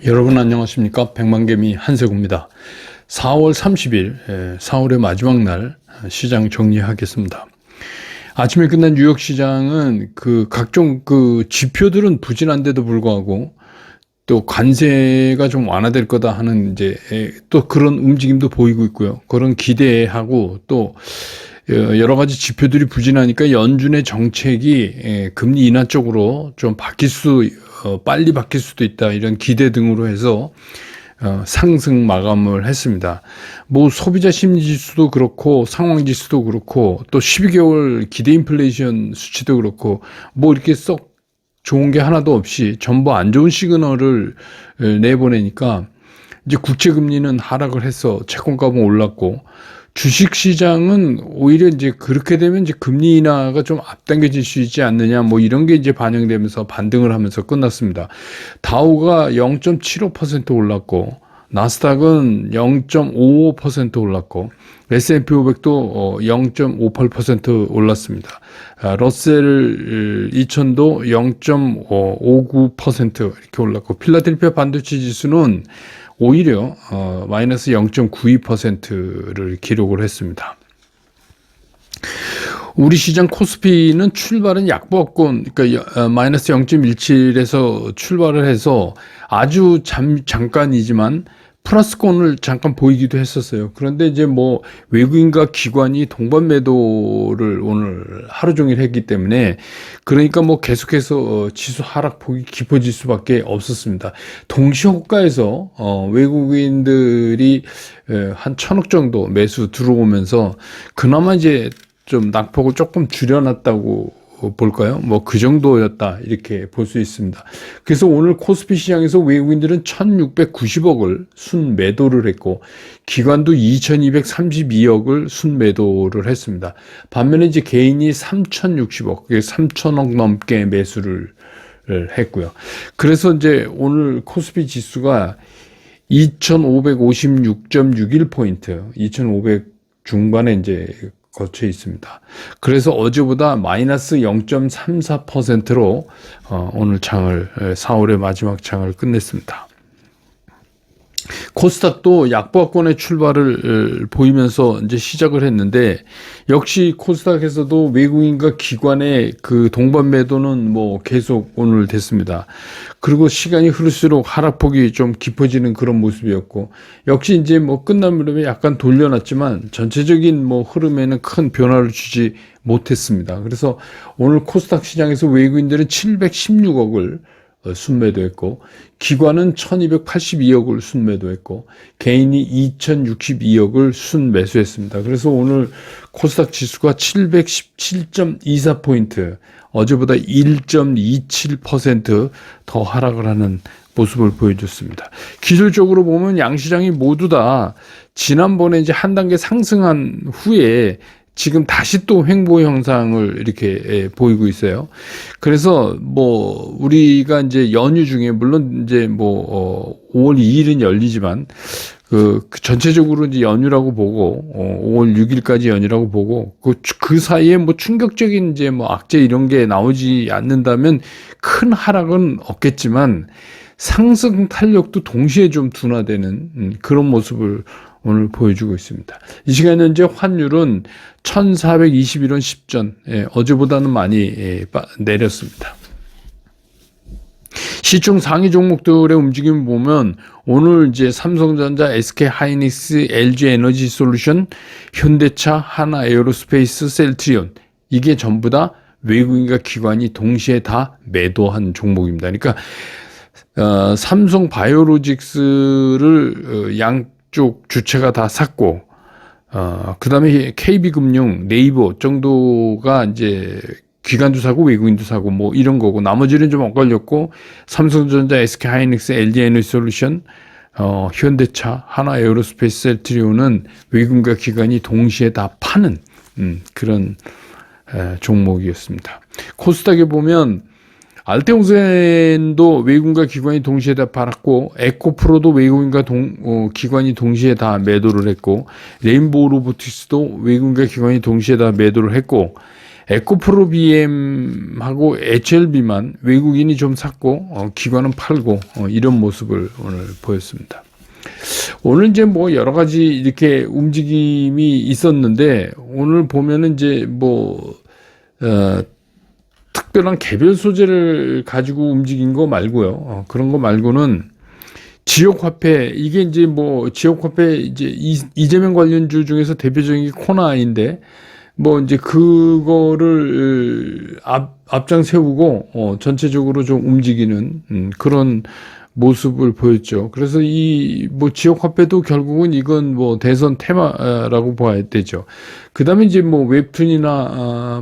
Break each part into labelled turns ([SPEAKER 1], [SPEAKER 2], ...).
[SPEAKER 1] 여러분 안녕하십니까? 백만개미 한세구입니다. 4월 30일, 4월의 마지막 날 시장 정리하겠습니다. 아침에 끝난 뉴욕 시장은 각종 지표들은 부진한데도 불구하고 또 관세가 좀 완화될 거다 하는 또 그런 움직임도 보이고 있고요. 그런 기대하고 또 여러 가지 지표들이 부진하니까 연준의 정책이 금리 인하 쪽으로 좀 빨리 바뀔 수도 있다, 이런 기대 등으로 해서 상승 마감을 했습니다. 뭐 소비자 심리 지수도 그렇고 상황 지수도 그렇고 또 12개월 기대 인플레이션 수치도 그렇고 뭐 이렇게 썩 좋은 게 하나도 없이 전부 안 좋은 시그널을 내보내니까 이제 국채 금리는 하락을 해서 채권값은 올랐고, 주식 시장은 오히려 이제 그렇게 되면 이제 금리 인하가 좀 앞당겨질 수 있지 않느냐, 뭐 이런 게 이제 반영되면서 반등을 하면서 끝났습니다. 다우가 0.75% 올랐고, 나스닥은 0.55% 올랐고, S&P 500도 0.58% 올랐습니다. 러셀 2000도 0.59% 이렇게 올랐고, 필라델피아 반도체 지수는 오히려 마이너스 0.92%를 기록을 했습니다. 우리 시장 코스피는 출발은 약보합권, 그러니까 마이너스 0.17에서 출발을 해서 아주 잠깐이지만 플러스권을 잠깐 보이기도 했었어요. 그런데 이제 뭐 외국인과 기관이 동반 매도를 오늘 하루 종일 했기 때문에, 그러니까 뭐 계속해서 지수 하락폭이 깊어질 수밖에 없었습니다. 동시호가에서 외국인들이 한 1,000억 정도 매수 들어오면서 그나마 이제 좀 낙폭을 조금 줄여놨다고 볼까요? 뭐 그 정도였다, 이렇게 볼 수 있습니다. 그래서 오늘 코스피 시장에서 외국인들은 1,690억을 순매도를 했고, 기관도 2,232억을 순매도를 했습니다. 반면에 이제 개인이 3,060억, 3,000억 넘게 매수를 했고요. 그래서 이제 오늘 코스피 지수가 2,556.61포인트, 2,500 중반에 이제 거쳐 있습니다. 그래서 어제보다 마이너스 0.34%로 오늘 4월의 마지막 장을 끝냈습니다. 코스닥도 약보합권의 출발을 보이면서 이제 시작을 했는데, 역시 코스닥에서도 외국인과 기관의 그 동반 매도는 뭐 계속 오늘 됐습니다. 그리고 시간이 흐를수록 하락폭이 좀 깊어지는 그런 모습이었고, 역시 이제 뭐 끝난 무렵에 약간 돌려놨지만 전체적인 뭐 흐름에는 큰 변화를 주지 못했습니다. 그래서 오늘 코스닥 시장에서 외국인들은 716억을 순매도했고, 기관은 1,282억을 순매도했고, 개인이 2,062억을 순매수했습니다. 그래서 오늘 코스닥 지수가 717.24포인트, 어제보다 1.27% 더 하락을 하는 모습을 보여줬습니다. 기술적으로 보면 양시장이 모두 다 지난번에 이제 한 단계 상승한 후에 지금 다시 또 횡보 형상을 이렇게 보이고 있어요. 그래서 뭐 우리가 이제 연휴 중에, 물론 이제 5월 2일은 열리지만 전체적으로 이제 연휴라고 보고 5월 6일까지 연휴라고 보고, 그 사이에 뭐 충격적인 이제 뭐 악재 이런 게 나오지 않는다면 큰 하락은 없겠지만 상승 탄력도 동시에 좀 둔화되는 그런 모습을 오늘 보여주고 있습니다. 이 시간 현재 환율은 1,421원 10전, 어제보다는 많이 내렸습니다. 시총 상위 종목들의 움직임을 보면 오늘 이제 삼성전자, SK하이닉스, LG에너지솔루션, 현대차, 하나에어로스페이스, 셀트리온, 이게 전부 다 외국인과 기관이 동시에 다 매도한 종목입니다. 그러니까 삼성 바이오로직스를 양쪽 주체가 다 샀고, 그 다음에 KB금융, 네이버 정도가 이제 기관도 사고 외국인도 사고 뭐 이런 거고, 나머지는 좀 엇갈렸고, 삼성전자, SK하이닉스, LG에너지솔루션, 현대차, 하나에어로스페이스, 셀트리온은 외국인과 기관이 동시에 다 파는 그런 종목이었습니다. 코스닥에 보면 알테온센도 외국인과 기관이 동시에 다 팔았고, 에코프로도 외국인과 기관이 동시에 다 매도를 했고, 레인보우 로보틱스도 외국인과 기관이 동시에 다 매도를 했고, 에코프로 BM하고 HLB만 외국인이 좀 샀고 기관은 팔고 이런 모습을 오늘 보였습니다. 오늘 이제 뭐 여러 가지 이렇게 움직임이 있었는데 오늘 보면은 이제 특별한 개별 소재를 가지고 움직인 거 말고요. 그런 거 말고는 지역화폐, 이게 이제 지역화폐 이제 이재명 관련주 중에서 대표적인 게 코나인데 이제 그거를 앞장 세우고 전체적으로 좀 움직이는 그런 모습을 보였죠. 그래서 이 지역화폐도 결국은 이건 대선 테마라고 봐야 되죠. 그다음에 이제 웹툰이나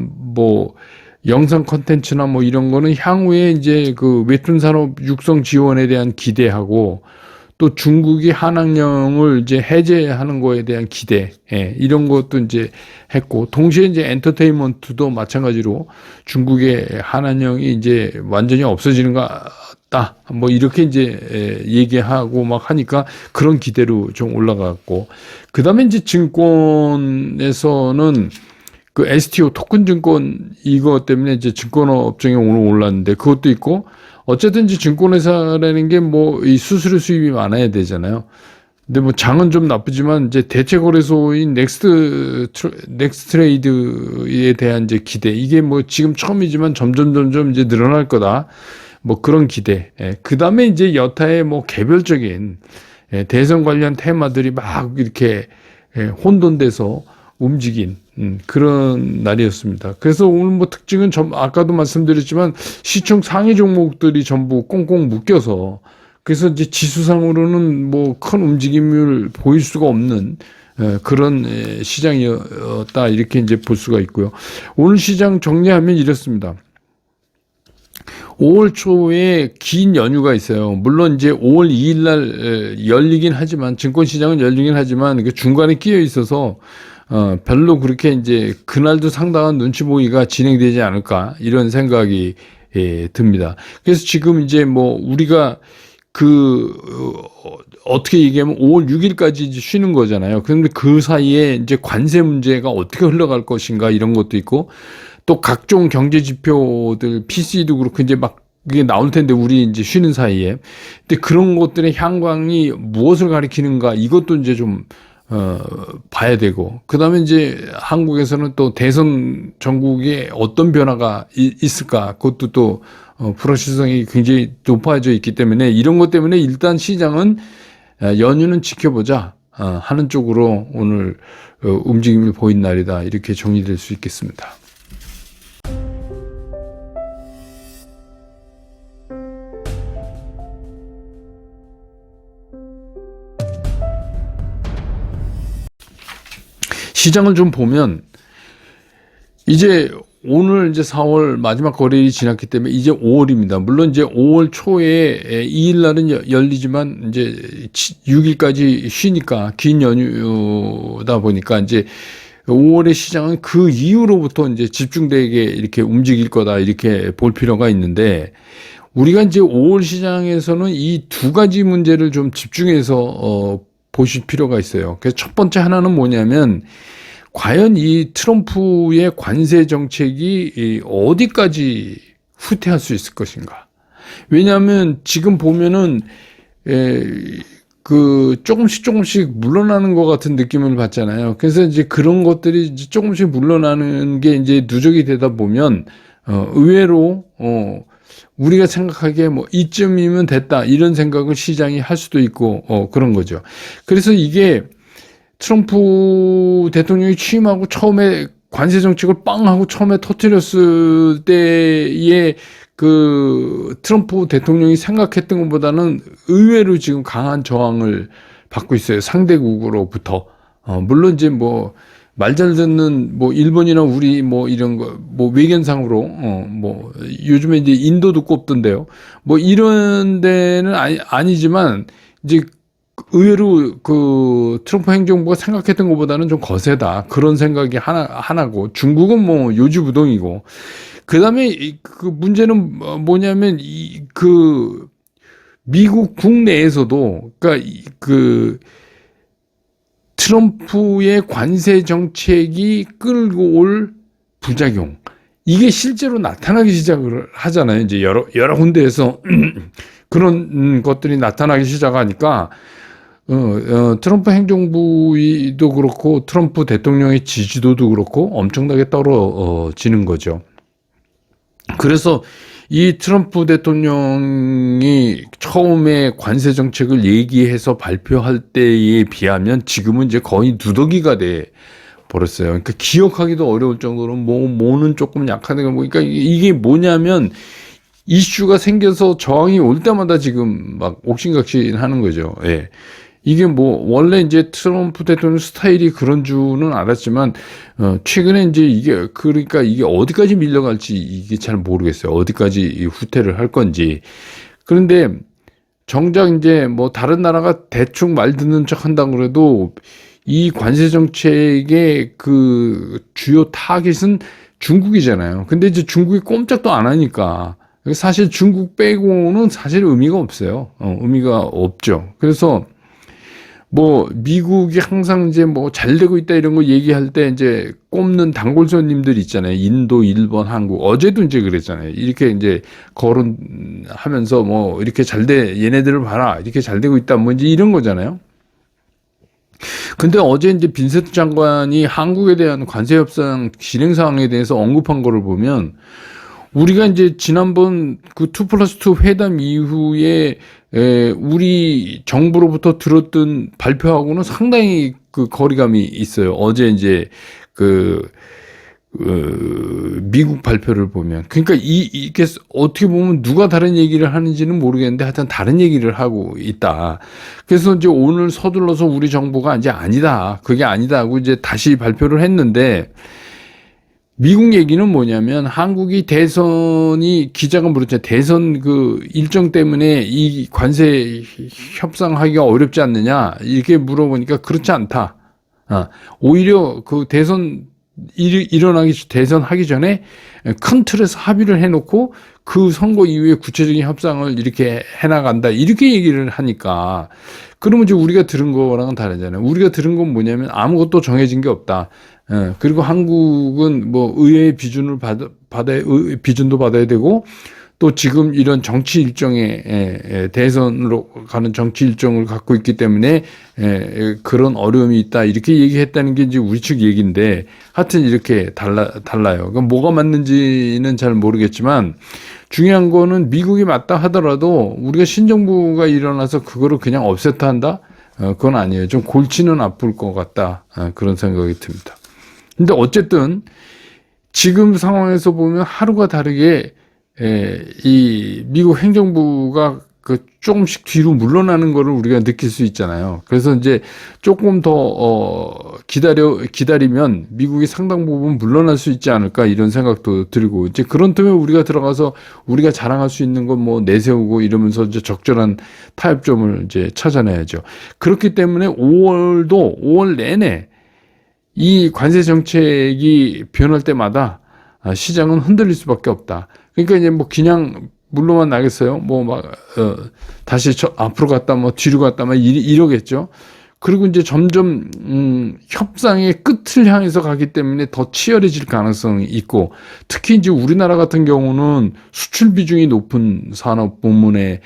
[SPEAKER 1] 영상 콘텐츠나 이런 거는 향후에 이제 그 웹툰 산업 육성 지원에 대한 기대하고 또 중국이 한학령을 이제 해제하는 거에 대한 기대, 이런 것도 이제 했고, 동시에 이제 엔터테인먼트도 마찬가지로 중국의 한한령이 이제 완전히 없어지는 것 같다. 이렇게 이제 얘기하고 막 하니까 그런 기대로 좀 올라갔고, 그 다음에 이제 증권에서는 그 STO 토큰 증권 이거 때문에 이제 증권업종에 오늘 올랐는데 그것도 있고, 어쨌든 이제 증권회사라는 게 이 수수료 수입이 많아야 되잖아요. 근데 장은 좀 나쁘지만 이제 대체 거래소인 넥스트레이드에 대한 이제 기대, 이게 지금 처음이지만 점점 이제 늘어날 거다. 그런 기대. 그 다음에 이제 여타의 개별적인 대선 관련 테마들이 막 이렇게 혼돈돼서 움직인 그런 날이었습니다. 그래서 오늘 특징은 아까도 말씀드렸지만 시총 상위 종목들이 전부 꽁꽁 묶여서, 그래서 이제 지수상으로는 큰 움직임을 보일 수가 없는 그런 시장이었다, 이렇게 이제 볼 수가 있고요. 오늘 시장 정리하면 이렇습니다. 5월 초에 긴 연휴가 있어요. 물론 이제 5월 2일 날 열리긴 하지만, 증권시장은 열리긴 하지만 그 중간에 끼어 있어서 별로 그렇게 이제 그날도 상당한 눈치 보기가 진행되지 않을까, 이런 생각이 듭니다. 그래서 지금 이제 우리가 어떻게 얘기하면 5월 6일까지 이제 쉬는 거잖아요. 그런데 그 사이에 이제 관세 문제가 어떻게 흘러갈 것인가, 이런 것도 있고, 또 각종 경제 지표들, PC도 그렇고 이제 막 이게 나올 텐데, 우리 이제 쉬는 사이에. 근데 그런 것들의 향방이 무엇을 가리키는가, 이것도 이제 좀 봐야 되고, 그 다음에 이제 한국에서는 또 대선 전국에 어떤 변화가 있을까, 그것도 또 불확실성이 굉장히 높아져 있기 때문에, 이런 것 때문에 일단 시장은 연휴는 지켜보자 하는 쪽으로 오늘 움직임을 보인 날이다, 이렇게 정리될 수 있겠습니다. 시장을 좀 보면 이제 오늘 이제 4월 마지막 거래일이 지났기 때문에 이제 5월입니다. 물론 이제 5월 초에 2일 날은 열리지만 이제 6일까지 쉬니까 긴 연휴다 보니까 이제 5월의 시장은 그 이후로부터 이제 집중되게 이렇게 움직일 거다, 이렇게 볼 필요가 있는데, 우리가 이제 5월 시장에서는 이 두 가지 문제를 좀 집중해서 보실 필요가 있어요. 그래서 첫 번째 하나는 뭐냐면, 과연 이 트럼프의 관세 정책이 어디까지 후퇴할 수 있을 것인가. 왜냐하면 지금 보면은 조금씩 물러나는 것 같은 느낌을 받잖아요. 그래서 이제 그런 것들이 이제 조금씩 물러나는 게 이제 누적이 되다 보면 의외로 우리가 생각하기에 이쯤이면 됐다, 이런 생각을 시장이 할 수도 있고 그런 거죠. 그래서 이게 트럼프 대통령이 취임하고 처음에 관세 정책을 빵 하고 처음에 터뜨렸을 때의 그 트럼프 대통령이 생각했던 것보다는 의외로 지금 강한 저항을 받고 있어요. 상대국으로부터. 물론 이제 말 잘 듣는 일본이나 우리 이런 거 외견상으로 요즘에 이제 인도도 꼽던데요. 이런 데는 아니지만 이제 의외로 그 트럼프 행정부가 생각했던 것보다는 좀 거세다, 그런 생각이 하나고, 중국은 요지부동이고, 그 다음에 그 문제는 뭐냐면 미국 국내에서도, 그러니까 트럼프의 관세 정책이 끌고 올 부작용, 이게 실제로 나타나기 시작을 하잖아요. 이제 여러 군데에서 그런 것들이 나타나기 시작하니까 트럼프 행정부도 그렇고 트럼프 대통령의 지지도도 그렇고 엄청나게 떨어지는 거죠. 그래서 이 트럼프 대통령이 처음에 관세 정책을 얘기해서 발표할 때에 비하면 지금은 이제 거의 누더기가 돼 버렸어요. 그러니까 기억하기도 어려울 정도로 뭐는 조금 약하네. 그러니까 이게 뭐냐면 이슈가 생겨서 저항이 올 때마다 지금 막 옥신각신 하는 거죠. 예. 이게 원래 이제 트럼프 대통령 스타일이 그런 줄은 알았지만, 최근에 이제 그러니까 이게 어디까지 밀려갈지 이게 잘 모르겠어요. 어디까지 후퇴를 할 건지. 그런데 정작 이제 다른 나라가 대충 말 듣는 척 한다고 그래도 이 관세 정책의 그 주요 타깃은 중국이잖아요. 근데 이제 중국이 꼼짝도 안 하니까 사실 중국 빼고는 사실 의미가 없어요. 의미가 없죠. 그래서 미국이 항상 이제 잘 되고 있다 이런 거 얘기할 때 이제 꼽는 단골 손님들 있잖아요. 인도, 일본, 한국. 어제도 이제 그랬잖아요. 이렇게 이제 거론하면서 이렇게 얘네들을 봐라. 이렇게 잘 되고 있다. 이제 이런 거잖아요. 근데 어제 이제 빈센트 장관이 한국에 대한 관세 협상 진행 상황에 대해서 언급한 거를 보면 우리가 이제 지난번 그 2+2 회담 이후에 우리 정부로부터 들었던 발표하고는 상당히 그 거리감이 있어요. 어제 이제 미국 발표를 보면. 그러니까 이게 어떻게 보면 누가 다른 얘기를 하는지는 모르겠는데 하여튼 다른 얘기를 하고 있다. 그래서 이제 오늘 서둘러서 우리 정부가 이제 아니다. 그게 아니다 하고 이제 다시 발표를 했는데 미국 얘기는 뭐냐면 한국이 기자가 물었죠. 대선 그 일정 때문에 이 관세 협상하기가 어렵지 않느냐 이렇게 물어보니까 그렇지 않다. 오히려 그 대선 하기 전에 큰 틀에서 합의를 해놓고 그 선거 이후에 구체적인 협상을 이렇게 해나간다. 이렇게 얘기를 하니까 그러면 이제 우리가 들은 거랑은 다르잖아요. 우리가 들은 건 뭐냐면 아무것도 정해진 게 없다. 그리고 한국은 의회의 비준도 받아야 되고 또 지금 이런 정치 일정에 대선으로 가는 정치 일정을 갖고 있기 때문에 그런 어려움이 있다 이렇게 얘기했다는 게 이제 우리 측 얘기인데 하여튼 이렇게 달라요. 그럼 뭐가 맞는지는 잘 모르겠지만 중요한 거는 미국이 맞다 하더라도 우리가 신정부가 일어나서 그거를 그냥 없앴다 한다? 그건 아니에요. 좀 골치는 아플 것 같다. 그런 생각이 듭니다. 근데 어쨌든 지금 상황에서 보면 하루가 다르게 이 미국 행정부가 조금씩 뒤로 물러나는 거를 우리가 느낄 수 있잖아요. 그래서 이제 조금 더 기다리면 미국이 상당 부분 물러날 수 있지 않을까 이런 생각도 들고 이제 그런 틈에 우리가 들어가서 우리가 자랑할 수 있는 건 내세우고 이러면서 이제 적절한 타협점을 이제 찾아내야죠. 그렇기 때문에 5월 내내 이 관세 정책이 변할 때마다 시장은 흔들릴 수밖에 없다. 그러니까 이제 그냥 물러만 나겠어요. 다시 앞으로 갔다 뒤로 갔다 이러겠죠. 그리고 이제 점점 협상의 끝을 향해서 가기 때문에 더 치열해질 가능성이 있고 특히 이제 우리나라 같은 경우는 수출 비중이 높은 산업 부문에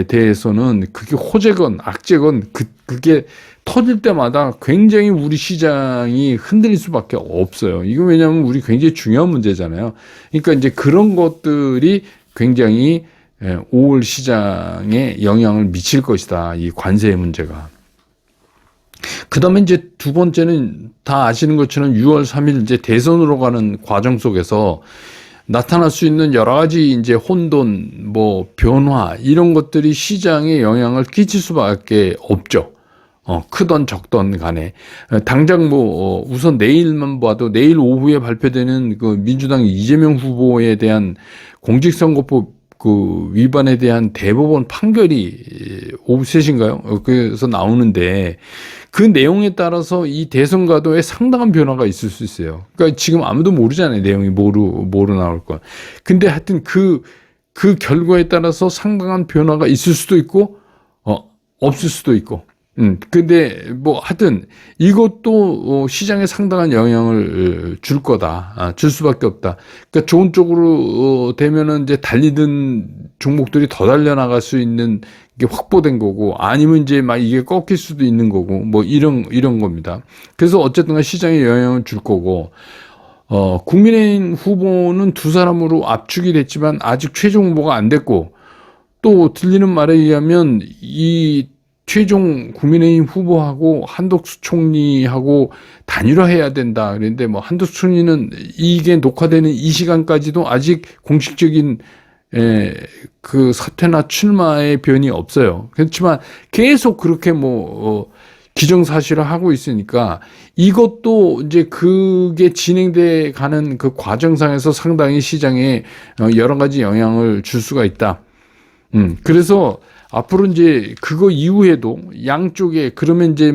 [SPEAKER 1] 대해서는 그게 호재건 악재건 그게 터질 때마다 굉장히 우리 시장이 흔들릴 수밖에 없어요. 이거 왜냐하면 우리 굉장히 중요한 문제잖아요. 그러니까 이제 그런 것들이 굉장히 5월 시장에 영향을 미칠 것이다. 이 관세의 문제가. 그 다음에 이제 두 번째는 다 아시는 것처럼 6월 3일 이제 대선으로 가는 과정 속에서 나타날 수 있는 여러 가지 이제 혼돈, 변화, 이런 것들이 시장에 영향을 끼칠 수밖에 없죠. 크던 적던 간에. 당장 우선 내일만 봐도 내일 오후에 발표되는 그 민주당 이재명 후보에 대한 공직선거법 위반에 대한 대법원 판결이 오후 3시인가요? 그래서 나오는데 그 내용에 따라서 이 대선 가도에 상당한 변화가 있을 수 있어요. 그러니까 지금 아무도 모르잖아요. 내용이 뭐로 나올 건. 근데 하여튼 그 결과에 따라서 상당한 변화가 있을 수도 있고, 없을 수도 있고. 근데 뭐 하여튼 이것도 시장에 상당한 영향을 줄 거다. 줄 수밖에 없다. 그러니까 좋은 쪽으로 되면은 이제 달리던 종목들이 더 달려나갈 수 있는 게 확보된 거고, 아니면 이제 막 이게 꺾일 수도 있는 거고, 뭐 이런 겁니다. 그래서 어쨌든 간 시장에 영향을 줄 거고, 국민의힘 후보는 두 사람으로 압축이 됐지만 아직 최종 후보가 안 됐고, 또 들리는 말에 의하면 이 최종 국민의힘 후보하고 한덕수 총리하고 단일화해야 된다. 그런데 뭐 한덕수 총리는 이게 녹화되는 이 시간까지도 아직 공식적인 그 사퇴나 출마의 변이 없어요. 그렇지만 계속 그렇게 기정사실화 하고 있으니까 이것도 이제 그게 진행돼 가는 그 과정상에서 상당히 시장에 여러 가지 영향을 줄 수가 있다. 그래서 앞으로 이제 그거 이후에도 양쪽에 그러면 이제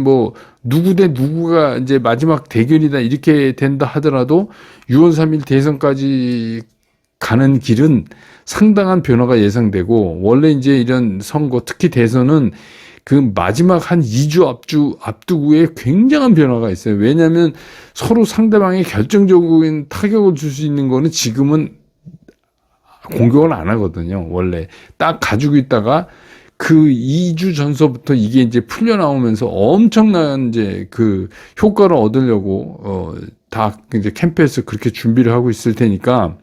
[SPEAKER 1] 누구 대 누구가 이제 마지막 대결이다 이렇게 된다 하더라도 6월 3일 대선까지 가는 길은 상당한 변화가 예상되고, 원래 이제 이런 선거 특히 대선은 그 마지막 한 2주 앞두고에 굉장한 변화가 있어요. 왜냐하면 서로 상대방에 결정적인 타격을 줄 수 있는 거는 지금은 공격을 안 하거든요. 원래 딱 가지고 있다가 그 2주 전서부터 이게 이제 풀려 나오면서 엄청난 이제 그 효과를 얻으려고 다 이제 캠프에서 그렇게 준비를 하고 있을 테니까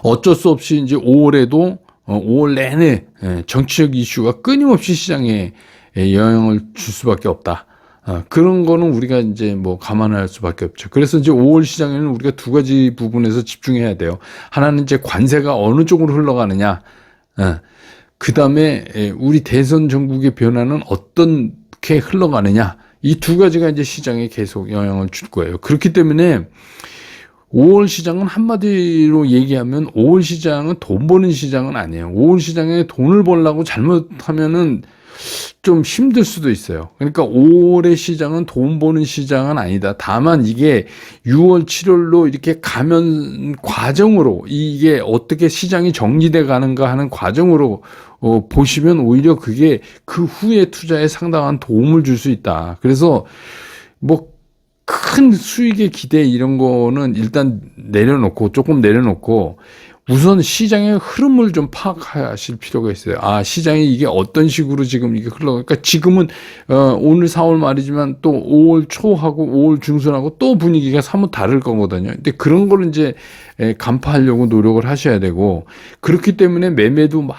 [SPEAKER 1] 어쩔 수 없이 이제 5월에도 5월 내내 정치적 이슈가 끊임없이 시장에 영향을 줄 수밖에 없다. 그런 거는 우리가 이제 감안할 수밖에 없죠. 그래서 이제 5월 시장에는 우리가 두 가지 부분에서 집중해야 돼요. 하나는 이제 관세가 어느 쪽으로 흘러가느냐. 그 다음에 우리 대선 전국의 변화는 어떻게 흘러가느냐. 이 두 가지가 이제 시장에 계속 영향을 줄 거예요. 그렇기 때문에 5월 시장은 한마디로 얘기하면 5월 시장은 돈 버는 시장은 아니에요. 5월 시장에 돈을 벌려고 잘못하면은 좀 힘들 수도 있어요. 그러니까 5월의 시장은 돈 버는 시장은 아니다. 다만 이게 6월, 7월로 이렇게 가면 과정으로 이게 어떻게 시장이 정리돼 가는가 하는 과정으로 보시면 오히려 그게 그 후에 투자에 상당한 도움을 줄 수 있다. 그래서 큰 수익의 기대 이런 거는 일단 조금 내려놓고 우선 시장의 흐름을 좀 파악하실 필요가 있어요. 시장이 이게 어떤 식으로 지금 이게 그러니까 지금은 오늘 4월 말이지만 또 5월 초하고 5월 중순하고 또 분위기가 사뭇 다를 거거든요. 근데 그런 거를 이제 간파하려고 노력을 하셔야 되고, 그렇기 때문에 매매도 막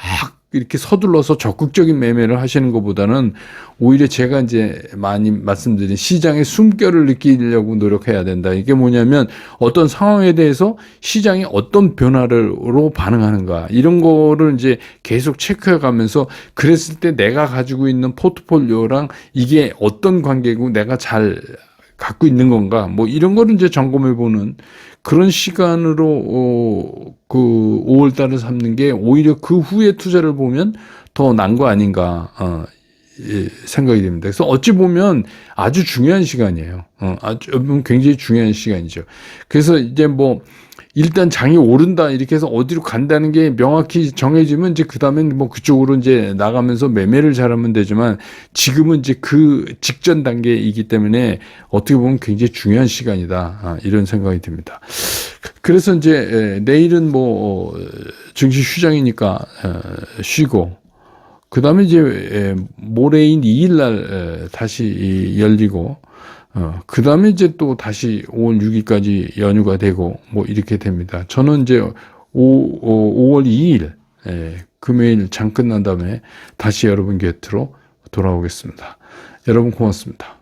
[SPEAKER 1] 이렇게 서둘러서 적극적인 매매를 하시는 것보다는 오히려 제가 이제 많이 말씀드린 시장의 숨결을 느끼려고 노력해야 된다. 이게 뭐냐면 어떤 상황에 대해서 시장이 어떤 변화로 반응하는가, 이런 거를 이제 계속 체크해 가면서, 그랬을 때 내가 가지고 있는 포트폴리오랑 이게 어떤 관계고 내가 잘 갖고 있는 건가, 이런 거를 이제 점검해 보는 그런 시간으로 그 5월 달을 삼는 게 오히려 그 후에 투자를 보면 더 나은 거 아닌가 생각이 됩니다. 그래서 어찌 보면 아주 중요한 시간이에요. 굉장히 중요한 시간이죠. 그래서 이제 일단 장이 오른다 이렇게 해서 어디로 간다는 게 명확히 정해지면 이제 그 다음엔 그쪽으로 이제 나가면서 매매를 잘하면 되지만, 지금은 이제 그 직전 단계이기 때문에 어떻게 보면 굉장히 중요한 시간이다. 이런 생각이 듭니다. 그래서 이제 내일은 증시 휴장이니까 쉬고, 그 다음에 이제 모레인 2일 날 다시 열리고, 그 다음에 이제 또 다시 5월 6일까지 연휴가 되고 이렇게 됩니다. 저는 이제 5월 2일 금요일 장 끝난 다음에 다시 여러분 곁으로 돌아오겠습니다. 여러분 고맙습니다.